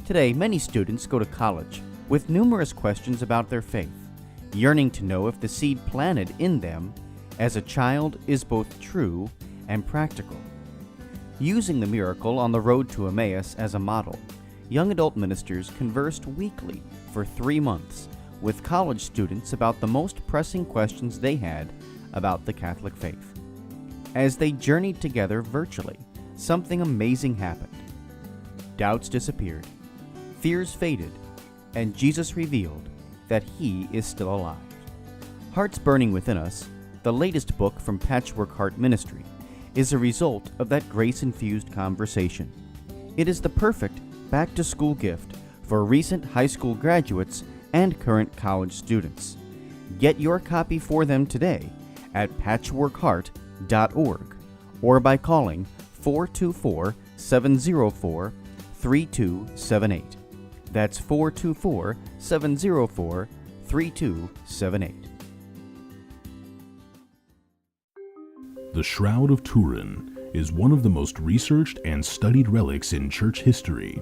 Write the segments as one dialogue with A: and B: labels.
A: Today, many students go to college with numerous questions about their faith, yearning to know if the seed planted in them as a child is both true and practical. Using the miracle on the road to Emmaus as a model, young adult ministers conversed weekly for 3 months with college students about the most pressing questions they had about the Catholic faith. As they journeyed together virtually, something amazing happened. Doubts disappeared, fears faded, and Jesus revealed that He is still alive. Hearts Burning Within Us, the latest book from Patchwork Heart Ministry, is a result of that grace-infused conversation. It is the perfect back-to-school gift for recent high school graduates and current college students. Get your copy for them today at patchworkheart.org or by calling 424-704-3278. That's 424-704-3278.
B: The Shroud of Turin is one of the most researched and studied relics in church history,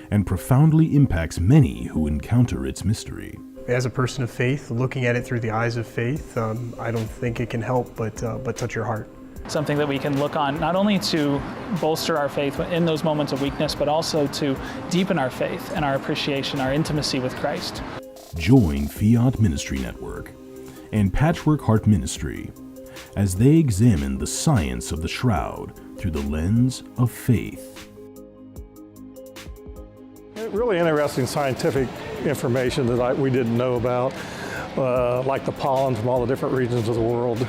B: and profoundly impacts many who encounter its mystery.
C: As a person of faith, looking at it through the eyes of faith, I don't think it can help but touch your heart.
D: Something that we can look on not only to bolster our faith in those moments of weakness, but also to deepen our faith and our appreciation, our intimacy with Christ.
B: Join Fiat Ministry Network and Patchwork Heart Ministry as they examine the science of the Shroud through the lens of faith.
E: Really interesting scientific information that we didn't know about, like the pollen from all the different regions of the world.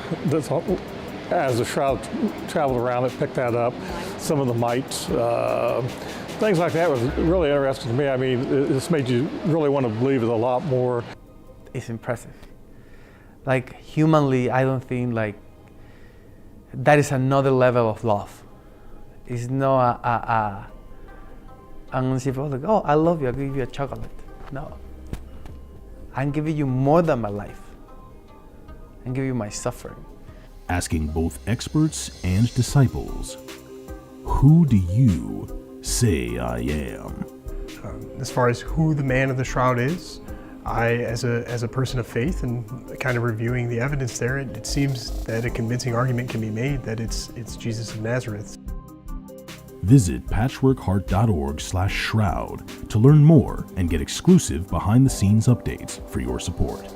E: As the Shroud traveled around, it picked that up. Some of the mites, things like that was really interesting to me. I mean, this made you really want to believe it a lot more.
F: It's impressive. Like, humanly, I don't think that is another level of love. It's not I'm gonna see people like, oh, I love you, I'll give you a chocolate. No. I'm giving you more than my life. I'm giving you my suffering.
B: Asking both experts and disciples, who do you say I am?
C: As far as who the man of the shroud is, as a person of faith and kind of reviewing the evidence there, it seems that a convincing argument can be made that it's Jesus of Nazareth.
B: Visit patchworkheart.org/shroud to learn more and get exclusive behind-the-scenes updates for your support.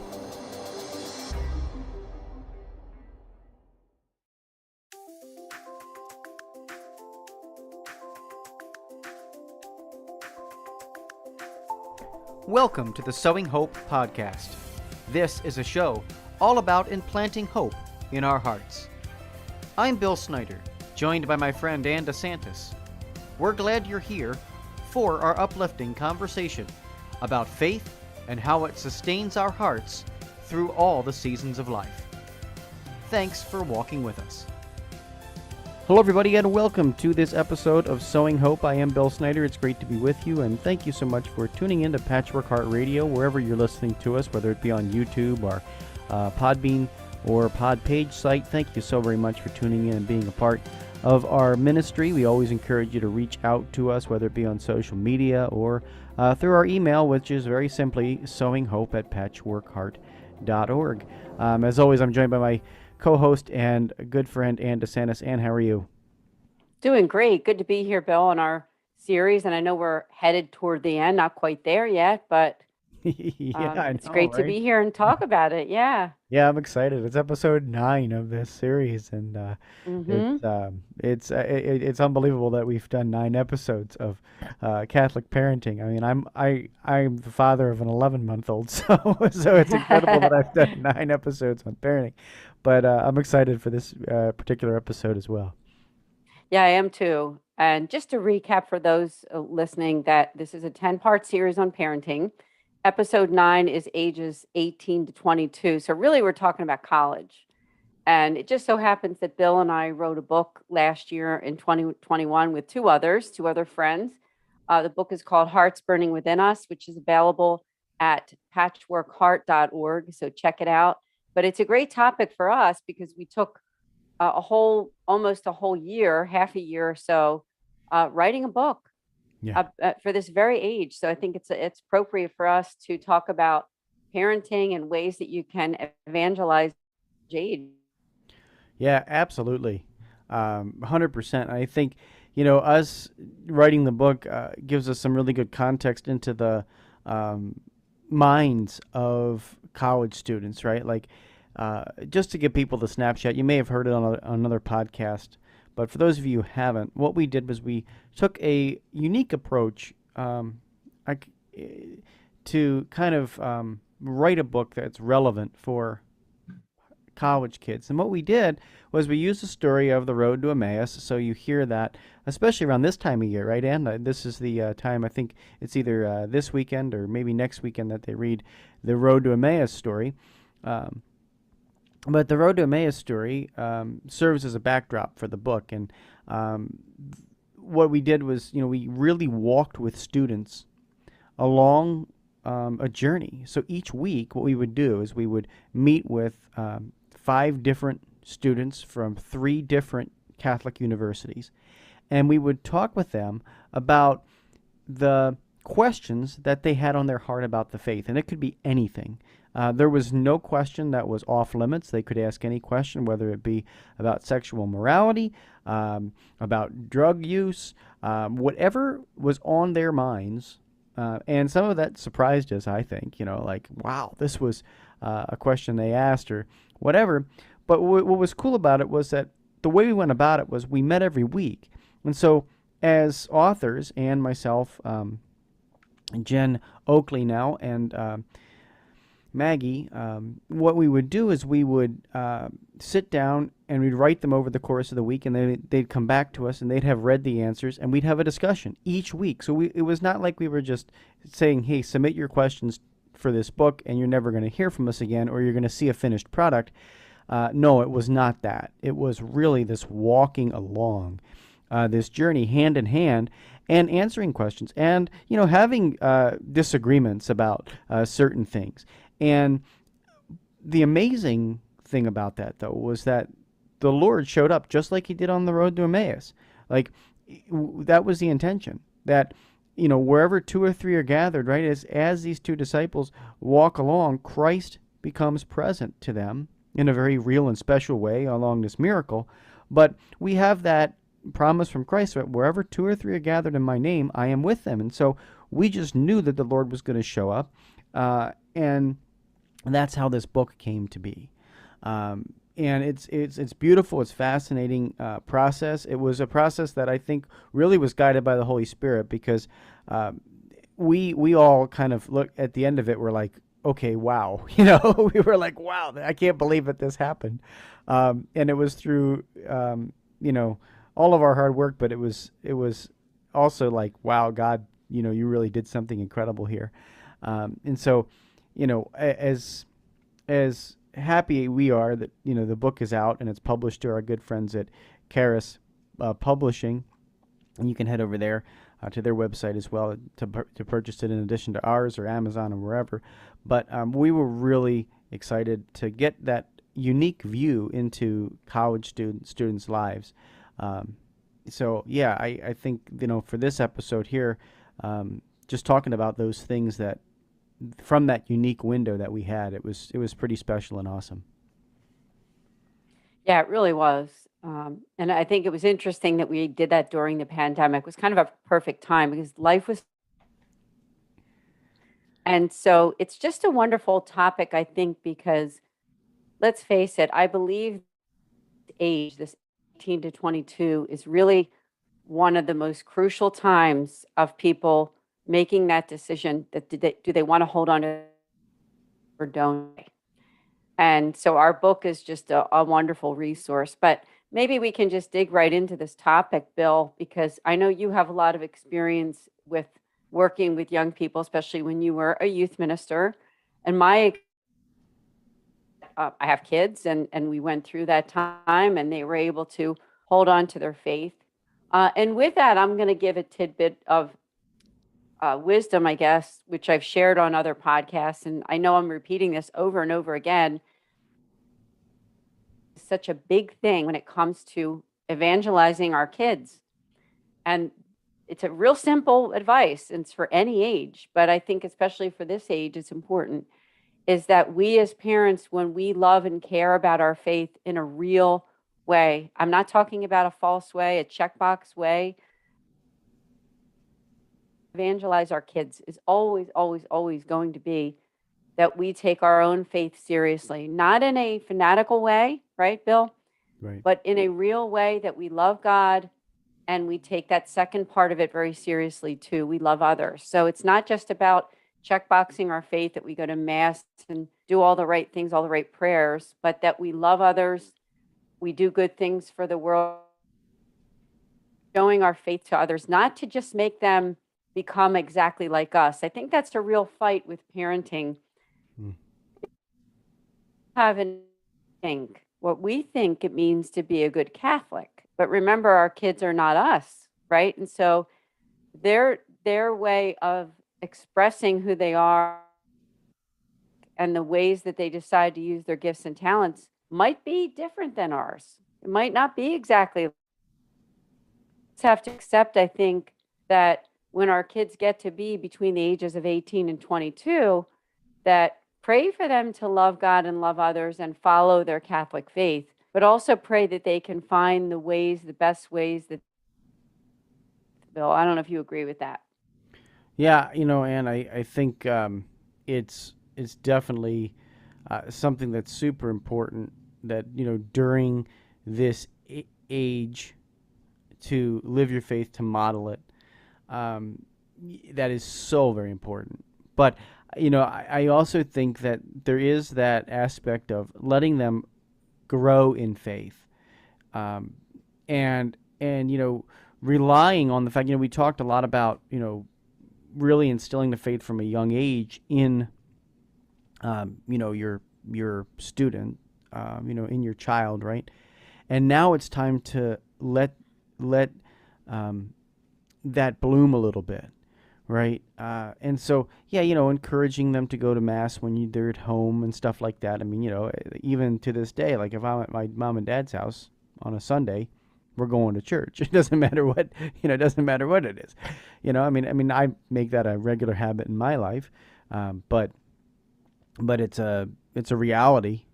A: Welcome to the Sowing Hope podcast. This is a show all about implanting hope in our hearts. I'm Bill Snyder, joined by my friend Ann DeSantis. We're glad you're here for our uplifting conversation about faith and how it sustains our hearts through all the seasons of life. Thanks for walking with us. Hello, everybody, and welcome to this episode of Sowing Hope. I am Bill Snyder. It's great to be with you, and thank you so much for tuning in to Patchwork Heart Radio, wherever you're listening to us, whether it be on YouTube or Podbean or Podpage site. Thank you so very much for tuning in and being a part of our ministry. We always encourage you to reach out to us, whether it be on social media or through our email, which is very simply sowinghope@patchworkheart.org. As always, I'm joined by my co-host and good friend Ann DeSantis. Ann, how are you?
G: Doing great. Good to be here, Bill, on our series. And I know we're headed toward the end, not quite there yet, but it's great to be here and talk about it. Yeah.
A: Yeah, I'm excited. It's episode 9 of this series, and it's unbelievable that we've done 9 episodes of Catholic parenting. I mean, I'm the father of an 11-month-old, so it's incredible that I've done 9 episodes on parenting. But I'm excited for this particular episode as well.
G: Yeah, I am too. And just to recap for those listening, that this is a 10-part series on parenting. Episode 9 is ages 18 to 22. So really we're talking about college. And it just so happens that Bill and I wrote a book last year in 2021 with two other friends. The book is called Hearts Burning Within Us, which is available at patchworkheart.org. So check it out. But it's a great topic for us because we took almost a whole year, half a year or so, writing a book.
A: Yeah.
G: for this very age. So I think it's appropriate for us to talk about parenting and ways that you can evangelize age.
A: Yeah, absolutely. 100%. I think, us writing the book gives us some really good context into the um, minds of college students, right? Like, just to give people the snapshot, you may have heard it on another podcast, but for those of you who haven't, what we did was we took a unique approach I c- eh, to kind of write a book that's relevant for college kids. And what we did was we used the story of the road to Emmaus. So you hear that, especially around this time of year, right, Ann? This is the time, I think it's either this weekend or maybe next weekend that they read the road to Emmaus story. Um, but the road to Emmaus story serves as a backdrop for the book. And um, what we did was, we really walked with students along a journey. So each week, what we would do is we would meet with 5 different students from 3 different Catholic universities, and we would talk with them about the questions that they had on their heart about the faith. And it could be anything. There was no question that was off limits. They could ask any question, whether it be about sexual morality, about drug use, whatever was on their minds. And some of that surprised us, I think, like, wow, this was a question they asked or whatever. But what was cool about it was that the way we went about it was we met every week. And so as authors, and myself, Jen Oakley now, and Maggie, what we would do is we would sit down and we'd write them over the course of the week, and they'd come back to us and they'd have read the answers, and we'd have a discussion each week. So it was not like we were just saying, hey, submit your questions for this book and you're never going to hear from us again, or you're going to see a finished product. No, it was not that. It was really this walking along this journey hand in hand and answering questions and, having disagreements about certain things. And the amazing thing about that, though, was that the Lord showed up just like he did on the road to Emmaus. Like, that was the intention, that, wherever 2 or 3 are gathered, right, as these 2 disciples walk along, Christ becomes present to them in a very real and special way along this miracle. But we have that promise from Christ that wherever 2 or 3 are gathered in my name, I am with them. And so we just knew that the Lord was going to show up. And that's how this book came to be. And it's beautiful. It's fascinating process. It was a process that I think really was guided by the Holy Spirit, because we all kind of look at the end of it. We're like, okay, wow, we were like, wow, I can't believe that this happened. And it was through all of our hard work, but it was also like, wow, God, you really did something incredible here. And so, as happy we are that the book is out and it's published to our good friends at Charis Publishing, and you can head over there to their website as well to purchase it in addition to ours or Amazon or wherever. But we were really excited to get that unique view into college students' lives. So yeah, I think for this episode here, just talking about those things that from that unique window that we had, it was pretty special and awesome.
G: Yeah, it really was. And I think it was interesting that we did that during the pandemic. It was kind of a perfect time because life was. And so it's just a wonderful topic, I think, because let's face it, I believe age, this 18 to 22, is really one of the most crucial times of people making that decision that do they want to hold on to or don't. And so our book is just a wonderful resource. But maybe we can just dig right into this topic, Bill, because I know you have a lot of experience with working with young people, especially when you were a youth minister. And I have kids, and we went through that time, and they were able to hold on to their faith. And with that, I'm going to give a tidbit of wisdom, I guess, which I've shared on other podcasts. And I know I'm repeating this over and over again. It's such a big thing when it comes to evangelizing our kids. And it's a real simple advice, and it's for any age, but I think especially for this age, it's important, is that we as parents, when we love and care about our faith in a real way, I'm not talking about a false way, a checkbox way, evangelize our kids is always, always, always going to be that we take our own faith seriously, not in a fanatical way, right, Bill?
A: Right.
G: But in a real way that we love God and we take that second part of it very seriously too. We love others. So it's not just about checkboxing our faith that we go to mass and do all the right things, all the right prayers, but that we love others, we do good things for the world, showing our faith to others, not to just make them become exactly like us. I think that's a real fight with parenting. Have and think what we think it means to be a good Catholic. But remember, our kids are not us, right? And so their way of expressing who they are and the ways that they decide to use their gifts and talents might be different than ours. It might not be exactly. Just have to accept, I think, that when our kids get to be between the ages of 18 and 22, that pray for them to love God and love others and follow their Catholic faith, but also pray that they can find the ways, the best ways that. Bill, I don't know if you agree with that.
A: Yeah, Anne, I think it's definitely something that's super important that, during this age to live your faith, to model it, that is so very important. But, I also think that there is that aspect of letting them grow in faith, and relying on the fact, we talked a lot about, really instilling the faith from a young age in, your student, in your child, right? And now it's time to let that bloom a little bit, right? And so, yeah, encouraging them to go to mass when they're at home and stuff like that. I mean, even to this day, like if I'm at my mom and dad's house on a Sunday, we're going to church. It doesn't matter what, it doesn't matter what it is. I mean, I make that a regular habit in my life, but it's a reality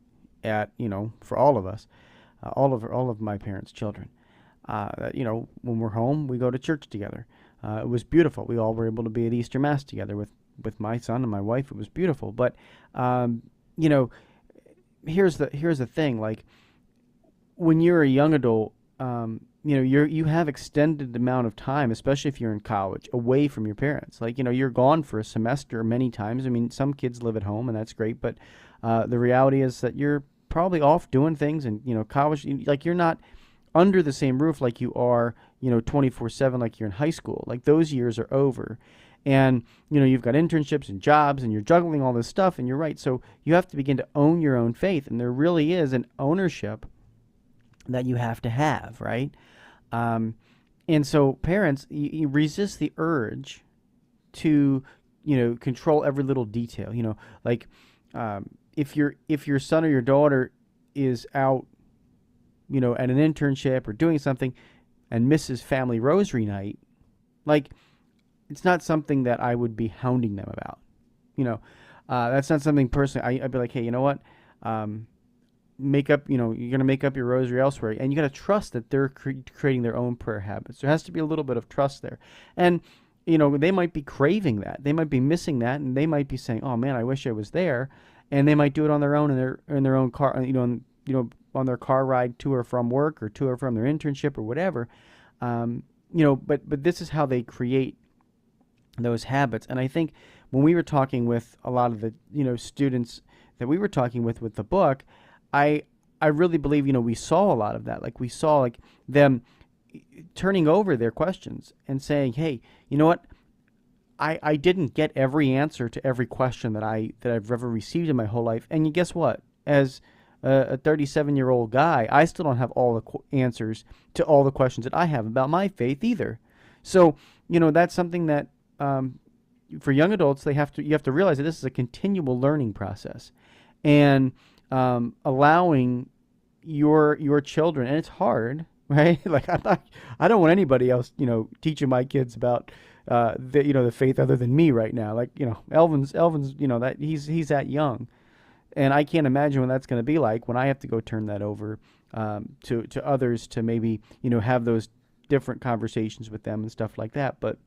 A: for all of us, all of my parents' children. When we're home, we go to church together. It was beautiful. We all were able to be at Easter Mass together with my son and my wife. It was beautiful. But, here's the thing. Like, when you're a young adult, you have extended amount of time, especially if you're in college, away from your parents. Like, you're gone for a semester many times. I mean, some kids live at home, and that's great. But the reality is that you're probably off doing things, and, college, like, you're not under the same roof like you are, 24/7 like you're in high school. Like, those years are over. And, you've got internships and jobs, and you're juggling all this stuff, and you're right. So you have to begin to own your own faith, and there really is an ownership that you have to have, right? And so parents, you resist the urge to, control every little detail. Like, if your son or your daughter is out, at an internship or doing something and misses family rosary night, like, it's not something that I would be hounding them about. That's not something personally. I'd be like, hey, you know what? Make up, you're going to make up your rosary elsewhere. And you got to trust that they're creating their own prayer habits. There has to be a little bit of trust there. And, they might be craving that. They might be missing that. And they might be saying, oh man, I wish I was there. And they might do it on their own in their own car, on their car ride to or from work or to or from their internship or whatever. But this is how they create those habits. And I think when we were talking with a lot of the, students that we were talking with the book, I really believe, we saw a lot of that. Like, we saw, like, them turning over their questions and saying, hey, you know what? I didn't get every answer to every question that I've ever received in my whole life. And guess what? As a 37-year-old guy, I still don't have all the answers to all the questions that I have about my faith either. So, that's something that for young adults, you have to realize that this is a continual learning process, and allowing your children, and it's hard right? Like I don't want anybody else, teaching my kids about the faith other than me right now. Like, Elvin's, that he's that young, and I can't imagine what that's going to be like when I have to go turn that over to others to maybe have those different conversations with them and stuff like that. But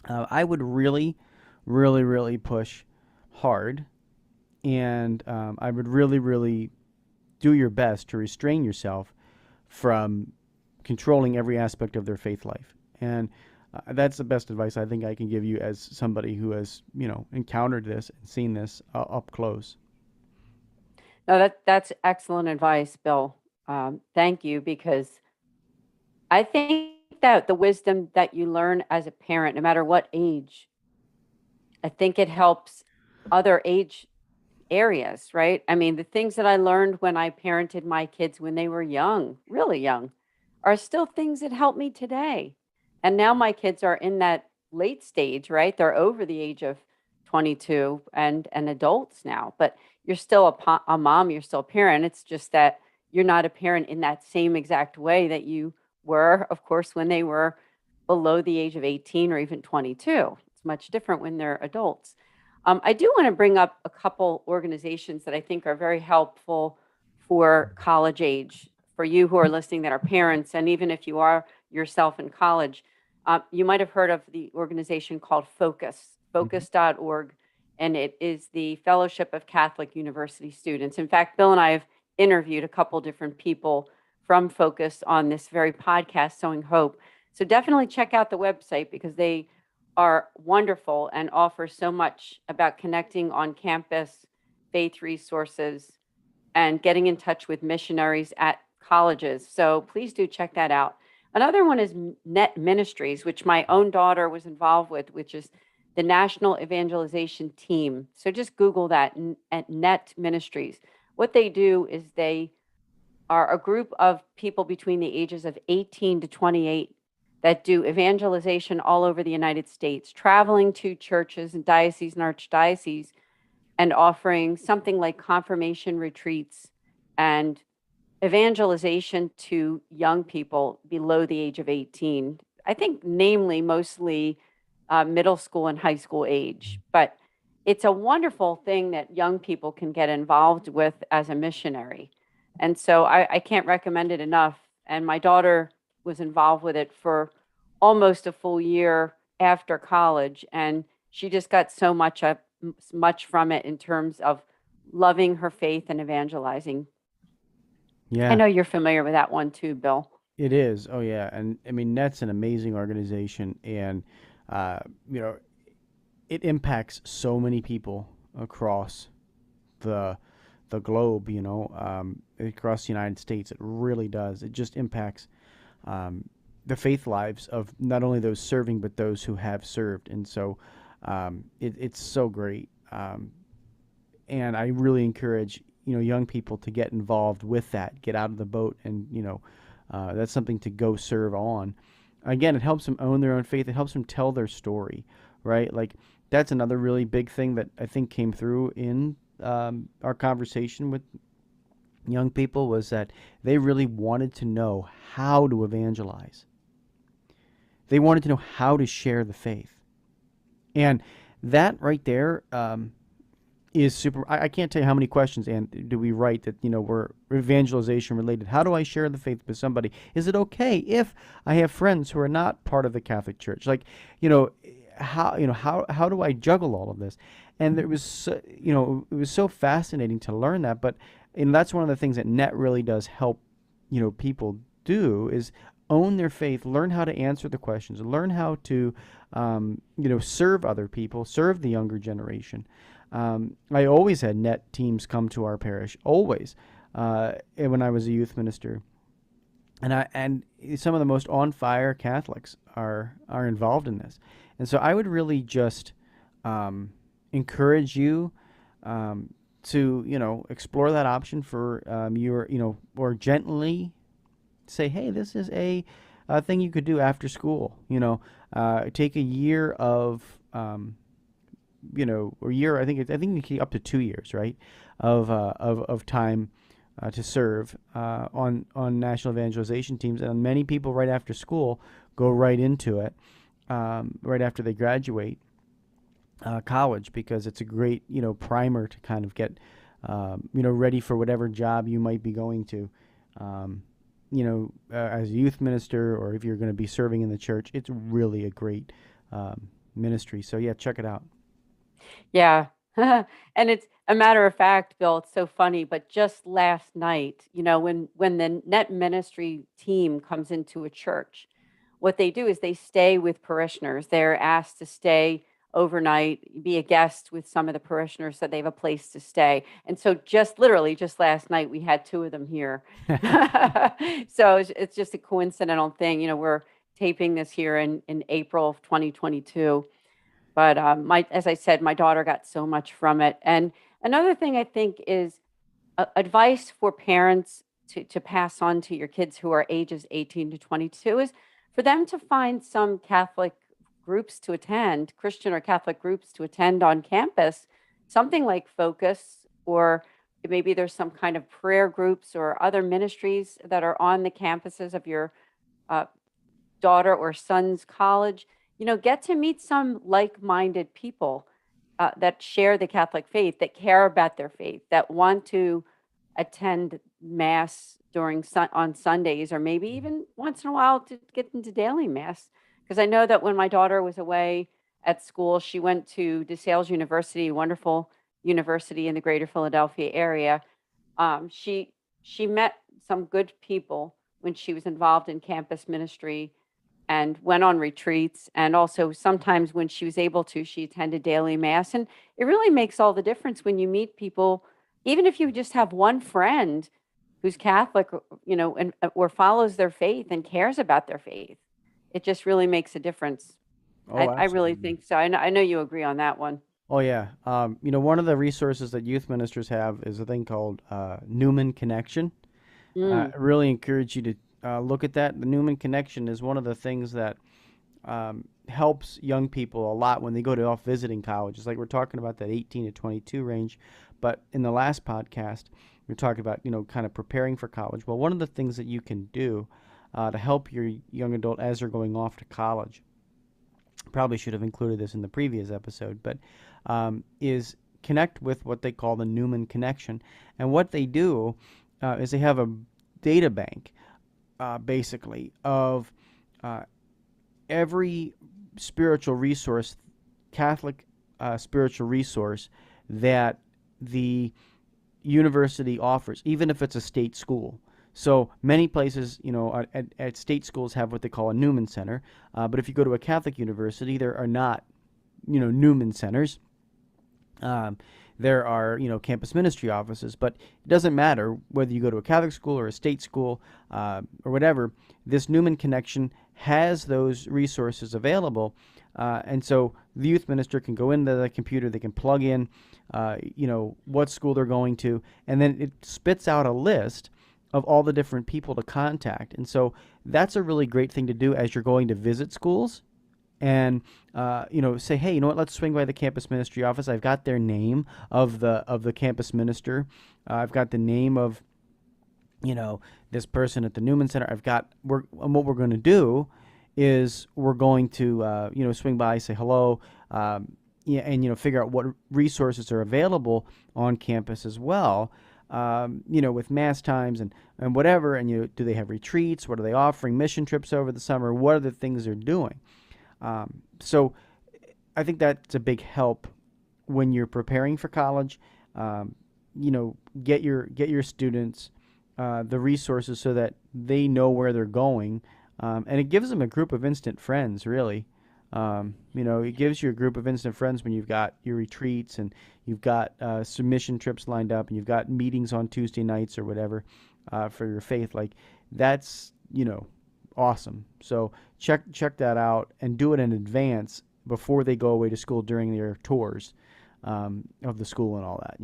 A: I would really, really, really push hard, and I would really, really do your best to restrain yourself from controlling every aspect of their faith life. And that's the best advice I think I can give you as somebody who has, encountered this and seen this up close.
G: No, that's excellent advice, Bill. Thank you, because I think that the wisdom that you learn as a parent, no matter what age, I think it helps other age areas, right? I mean, the things that I learned when I parented my kids when they were young, really young, are still things that help me today. And now my kids are in that late stage, right? They're over the age of 22 and adults now, but you're still a mom, you're still a parent. It's just that you're not a parent in that same exact way that you were, of course, when they were below the age of 18 or even 22. It's much different when they're adults. I do want to bring up a couple organizations that I think are very helpful for college age, for you who are listening that are parents, and even if you are yourself in college. You might have heard of the organization called Focus, focus.org, and it is the Fellowship of Catholic University Students. In fact, Bill and I have interviewed a couple different people from Focus on this very podcast, Sowing Hope. So definitely check out the website, because they are wonderful and offer so much about connecting on campus, faith resources, and getting in touch with missionaries at colleges. So please do check that out. Another one is Net Ministries, which my own daughter was involved with, which is the National Evangelization Team. So just Google that at Net Ministries. What they do is they are a group of people between the ages of 18 to 28 that do evangelization all over the United States, traveling to churches and dioceses and archdioceses and offering something like confirmation retreats and evangelization to young people below the age of 18. I think namely mostly middle school and high school age, but it's a wonderful thing that young people can get involved with as a missionary. And so I can't recommend it enough. And my daughter was involved with it for almost a full year after college, and she just got so much from it in terms of loving her faith and evangelizing.
A: Yeah.
G: I know you're familiar with that one too, Bill.
A: It is. Oh, yeah. And I mean, NET's an amazing organization, and it impacts so many people across the globe. Across the United States, it really does. It just impacts the faith lives of not only those serving but those who have served, and so it's so great. And I really encourage young people to get involved with that, get out of the boat, and that's something to go serve on. Again, it helps them own their own faith. It helps them tell their story, right? Like, that's another really big thing that I think came through in our conversation with young people, was that they really wanted to know how to evangelize. They wanted to know how to share the faith. And that right there is super. I can't tell you how many questions and do we write that were evangelization related. How do I share the faith with somebody? Is it okay if I have friends who are not part of the Catholic Church? Like, how do I juggle all of this? And it was it was so fascinating to learn that. But that's one of the things that NET really does help people do, is own their faith, learn how to answer the questions, learn how to serve other people, serve the younger generation. I always had NET teams come to our parish, always, when I was a youth minister, and some of the most on fire Catholics are involved in this, and so I would really just encourage you to explore that option for your or gently say, hey, this is a thing you could do after school. Take a year of or year. I think you can up to 2 years, right, of time to serve on national evangelization teams, and many people right after school go right into it, right after they graduate college, because it's a great primer to kind of get ready for whatever job you might be going to. As a youth minister, or if you're going to be serving in the church, it's really a great ministry. So yeah, check it out.
G: Yeah. And it's a matter of fact, Bill, it's so funny, but just last night, when the Net Ministry team comes into a church, what they do is they stay with parishioners. They're asked to stay overnight, be a guest with some of the parishioners so they have a place to stay. And so just literally just last night, we had two of them here. So it's just a coincidental thing. We're taping this here in April of 2022. But as I said, my daughter got so much from it. And another thing I think is advice for parents to pass on to your kids who are ages 18 to 22 is for them to find some Catholic groups to attend, Christian or Catholic groups to attend on campus, something like Focus, or maybe there's some kind of prayer groups or other ministries that are on the campuses of your daughter or son's college. Get to meet some like-minded people that share the Catholic faith, that care about their faith, that want to attend Mass on Sundays, or maybe even once in a while to get into daily Mass. Because I know that when my daughter was away at school, she went to DeSales University, a wonderful university in the greater Philadelphia area. She met some good people when she was involved in campus ministry, and went on retreats. And also sometimes when she was able to, she attended daily Mass. And it really makes all the difference when you meet people, even if you just have one friend who's Catholic, or follows their faith and cares about their faith. It just really makes a difference.
A: Oh,
G: I really
A: absolutely.
G: think so. I know you agree on that one.
A: Oh yeah. One of the resources that youth ministers have is a thing called Newman Connection. I
G: Mm.
A: really encourage you to look at that. The Newman Connection is one of the things that helps young people a lot when they go to off visiting colleges. Like we're talking about that 18 to 22 range, but in the last podcast, we were talking about kind of preparing for college. Well, one of the things that you can do to help your young adult as they're going off to college, probably should have included this in the previous episode, but is connect with what they call the Newman Connection. And what they do is they have a data bank, basically, of every spiritual resource, Catholic spiritual resource that the university offers, even if it's a state school. So many places, at state schools have what they call a Newman Center. But if you go to a Catholic university, there are not, Newman Centers. There are, campus ministry offices, but it doesn't matter whether you go to a Catholic school or a state school or whatever. This Newman Connection has those resources available, and so the youth minister can go into the computer, they can plug in, what school they're going to, and then it spits out a list of all the different people to contact. And so that's a really great thing to do as you're going to visit schools. And say, hey, let's swing by the campus ministry office. I've got their name of the campus minister. I've got the name of this person at the Newman Center. And what we're going to do is we're going to swing by, say hello, and figure out what resources are available on campus as well. With Mass times and whatever. And do they have retreats? What are they offering? Mission trips over the summer? What are the things they're doing? So I think that's a big help when you're preparing for college. Get your students the resources so that they know where they're going, and it gives them a group of instant friends, really. It gives you a group of instant friends when you've got your retreats and you've got submission trips lined up and you've got meetings on Tuesday nights or whatever for your faith. Like that's awesome. So check that out and do it in advance before they go away to school during their tours of the school and all that.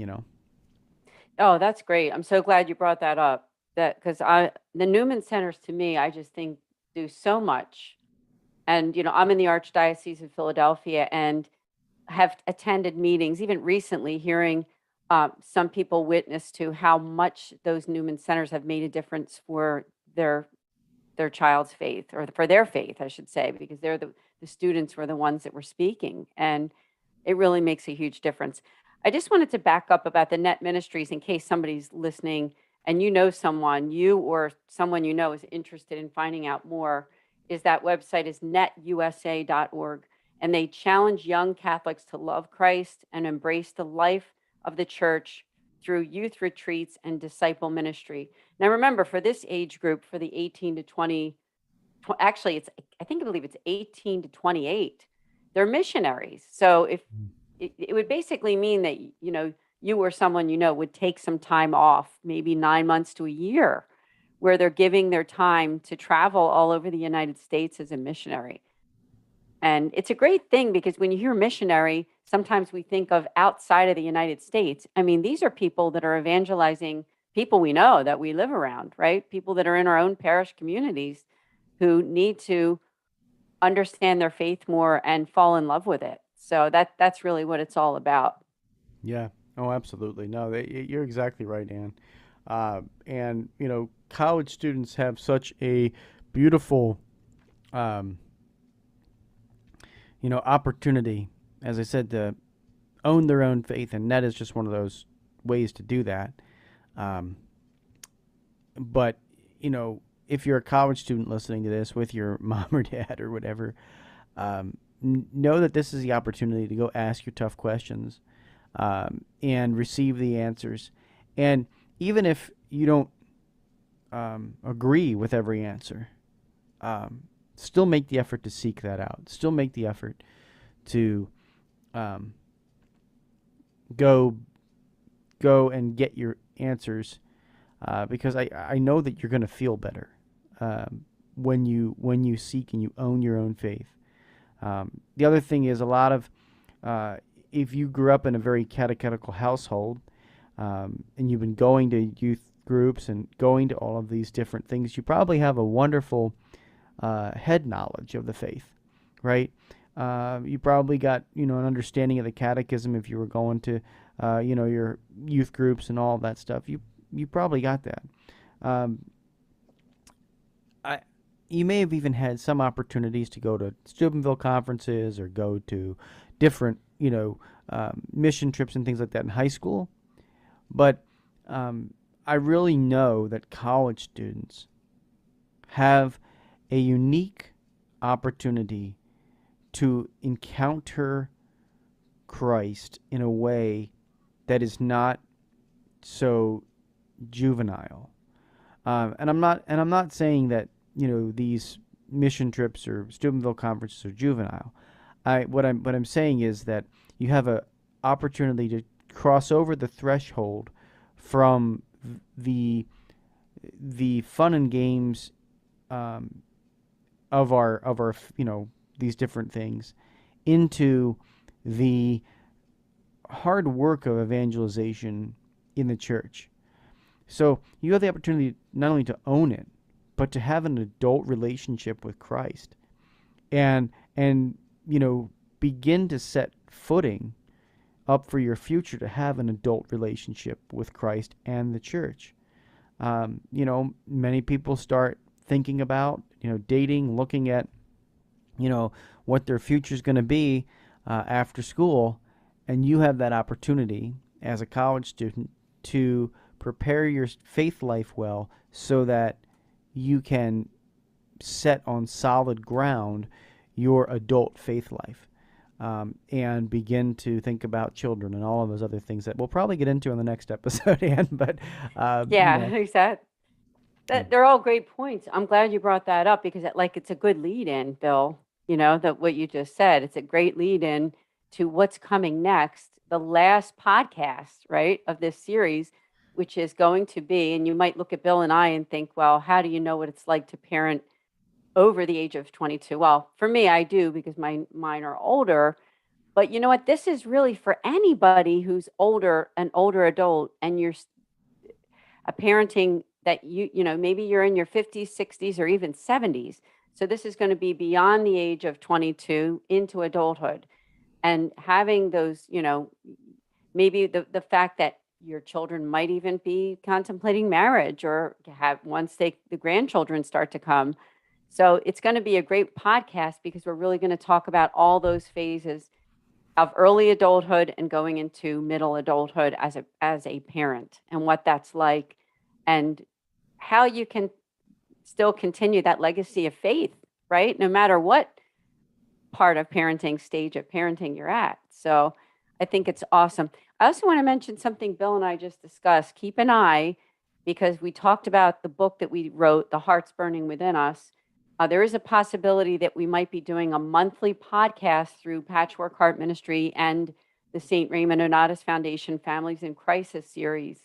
G: Oh, that's great. I'm so glad you brought that up. Because the Newman Centers, to me, I just think do so much. And I'm in the Archdiocese of Philadelphia and have attended meetings, even recently, hearing some people witness to how much those Newman centers have made a difference for their child's faith, or for their faith, I should say, because they're the students were the ones that were speaking, and it really makes a huge difference. I just wanted to back up about the Net Ministries in case somebody's listening and you know someone, you or someone you know is interested in finding out more. Is that website is netusa.org, and they challenge young Catholics to love Christ and embrace the life of the church through youth retreats and disciple ministry. Now, remember, for this age group, for the 18 to 20, actually, I believe it's 18 to 28, they're missionaries. So if it would basically mean that, you or someone would take some time off, maybe 9 months to a year, where they're giving their time to travel all over the United States as a missionary. And it's a great thing, because when you hear missionary, sometimes we think of outside of the United States. I mean, these are people that are evangelizing people we know, that we live around, right? People that are in our own parish communities who need to understand their faith more and fall in love with it. So that's really what it's all about.
A: Yeah. Oh, absolutely. No, you're exactly right, Ann. And college students have such a beautiful, opportunity, as I said, to own their own faith, and Net is just one of those ways to do that. But if you're a college student listening to this with your mom or dad or whatever, know that this is the opportunity to go ask your tough questions, and receive the answers. And even if you don't agree with every answer, still make the effort to seek that out. Still make the effort to go and get your answers, because I know that you're going to feel better when you seek and you own your own faith. The other thing is, a lot of if you grew up in a very catechetical household, and you've been going to youth groups and going to all of these different things, you probably have a wonderful head knowledge of the faith, right? You probably got an understanding of the catechism if you were going to your youth groups and all of that stuff. You probably got that. You may have even had some opportunities to go to Steubenville conferences or go to different mission trips and things like that in high school. But I really know that college students have a unique opportunity to encounter Christ in a way that is not so juvenile. And I'm not saying that these mission trips or Steubenville conferences are juvenile. What I'm saying is that you have a opportunity to cross over the threshold from the fun and games of our these different things into the hard work of evangelization in the church. So you have the opportunity not only to own it, but to have an adult relationship with Christ, and begin to set footing up for your future to have an adult relationship with Christ and the church. Many people start thinking about dating, looking at what their future is going to be after school, and you have that opportunity as a college student to prepare your faith life well, so that you can set on solid ground your adult faith life, and begin to think about children and all of those other things that we'll probably get into in the next episode, Ann. But
G: Exactly. They're all great points. I'm glad you brought that up, because it's a good lead in, Bill. That what you just said, it's a great lead in to what's coming next, the last podcast, right, of this series, which is going to be, and you might look at Bill and I and think, well, how do you know what it's like to parent over the age of 22? Well, for me, I do, because mine are older. But you know what? This is really for anybody who's an older adult, and you're a parenting that maybe you're in your 50s, 60s, or even 70s. So this is going to be beyond the age of 22 into adulthood, and having those, maybe the fact that your children might even be contemplating marriage or have once the grandchildren start to come. So it's going to be a great podcast because we're really going to talk about all those phases of early adulthood and going into middle adulthood as a parent and what that's like and how you can still continue that legacy of faith, right? No matter what part of parenting stage of parenting you're at. So I think it's awesome. I also want to mention something Bill and I just discussed. Keep an eye because we talked about the book that we wrote, The Heart's Burning Within Us. There is a possibility that we might be doing a monthly podcast through Patchwork Heart Ministry and the St. Raymond Donatus Foundation Families in Crisis series,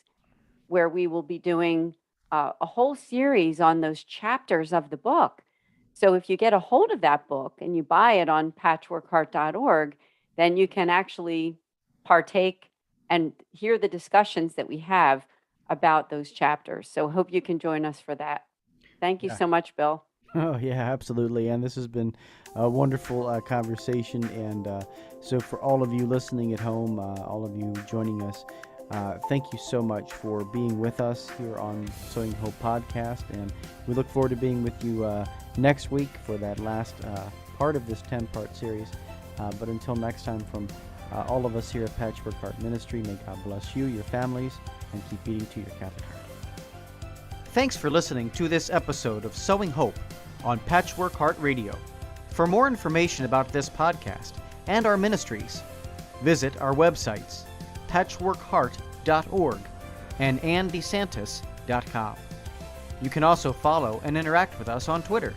G: where we will be doing a whole series on those chapters of the book. So if you get a hold of that book and you buy it on patchworkheart.org, then you can actually partake and hear the discussions that we have about those chapters. So hope you can join us for that. Thank you so much, Bill.
A: Oh, yeah, absolutely. And this has been a wonderful conversation. And so for all of you listening at home, all of you joining us, thank you so much for being with us here on Sowing Hope Podcast. And we look forward to being with you next week for that last part of this 10-part series. But until next time, from all of us here at Patchwork Heart Ministry, may God bless you, your families, and keep beating to your Catholic heart. Thanks for listening to this episode of Sowing Hope on Patchwork Heart Radio. For more information about this podcast and our ministries, visit our websites, patchworkheart.org and andesantis.com. You can also follow and interact with us on Twitter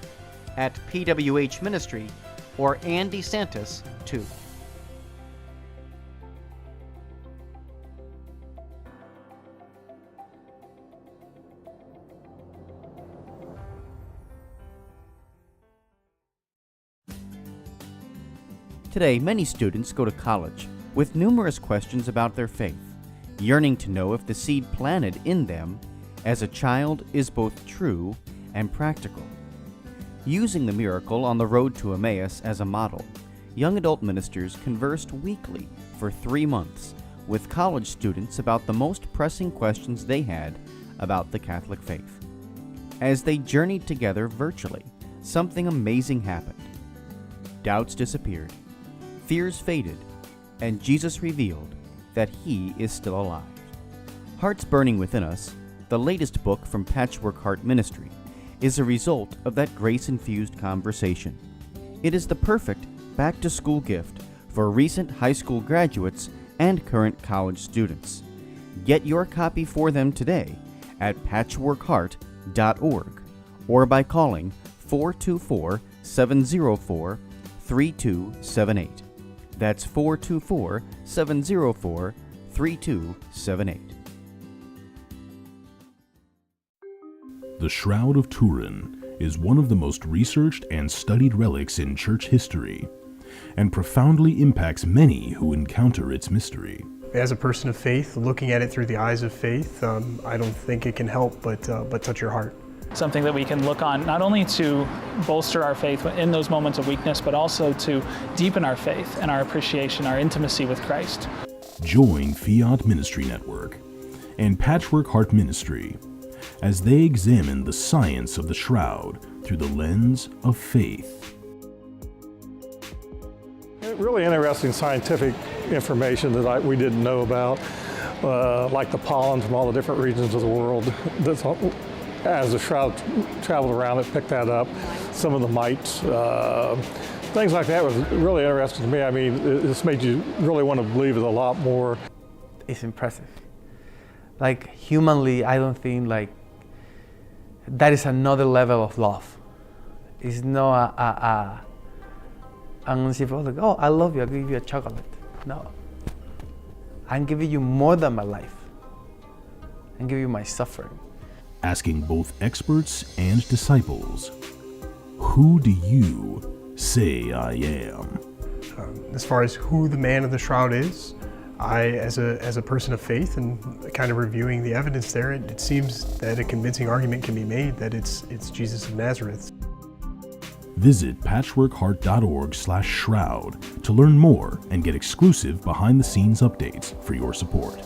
A: at PWH Ministry or Andy Santis 2. Today, many students go to college with numerous questions about their faith, yearning to know if the seed planted in them as a child is both true and practical. Using the miracle on the road to Emmaus as a model, young adult ministers conversed weekly for 3 months with college students about the most pressing questions they had about the Catholic faith. As they journeyed together virtually, something amazing happened. Doubts disappeared, fears faded, and Jesus revealed that He is still alive. Hearts Burning Within Us, the latest book from Patchwork Heart Ministry, is a result of that grace-infused conversation. It is the perfect back-to-school gift for recent high school graduates and current college students. Get your copy for them today at patchworkheart.org or by calling 424-704-3278. That's 424-704-3278.
B: The Shroud of Turin is one of the most researched and studied relics in church history, and profoundly impacts many who encounter its mystery.
C: As a person of faith, looking at it through the eyes of faith, I don't think it can help but touch your heart.
D: Something that we can look on not only to bolster our faith in those moments of weakness, but also to deepen our faith and our appreciation, our intimacy with Christ.
B: Join Fiat Ministry Network and Patchwork Heart Ministry as they examine the science of the shroud through the lens of faith.
E: Really interesting scientific information that we didn't know about, like the pollen from all the different regions of the world. As the shroud traveled around, it picked that up. Some of the mites, things like that was really interesting to me. I mean, this made you really want to believe it a lot more.
F: It's impressive. Like humanly, I don't think like that is another level of love. It's not I'm gonna say, like, oh, I love you, I'll give you a chocolate. No. I'm giving you more than my life. I'm giving you my suffering.
B: Asking both experts and disciples, who do you say I am?
C: As far as who the man of the shroud is, as a person of faith and kind of reviewing the evidence there, it seems that a convincing argument can be made that it's Jesus of Nazareth.
B: Visit patchworkheart.org/shroud to learn more and get exclusive behind-the-scenes updates for your support.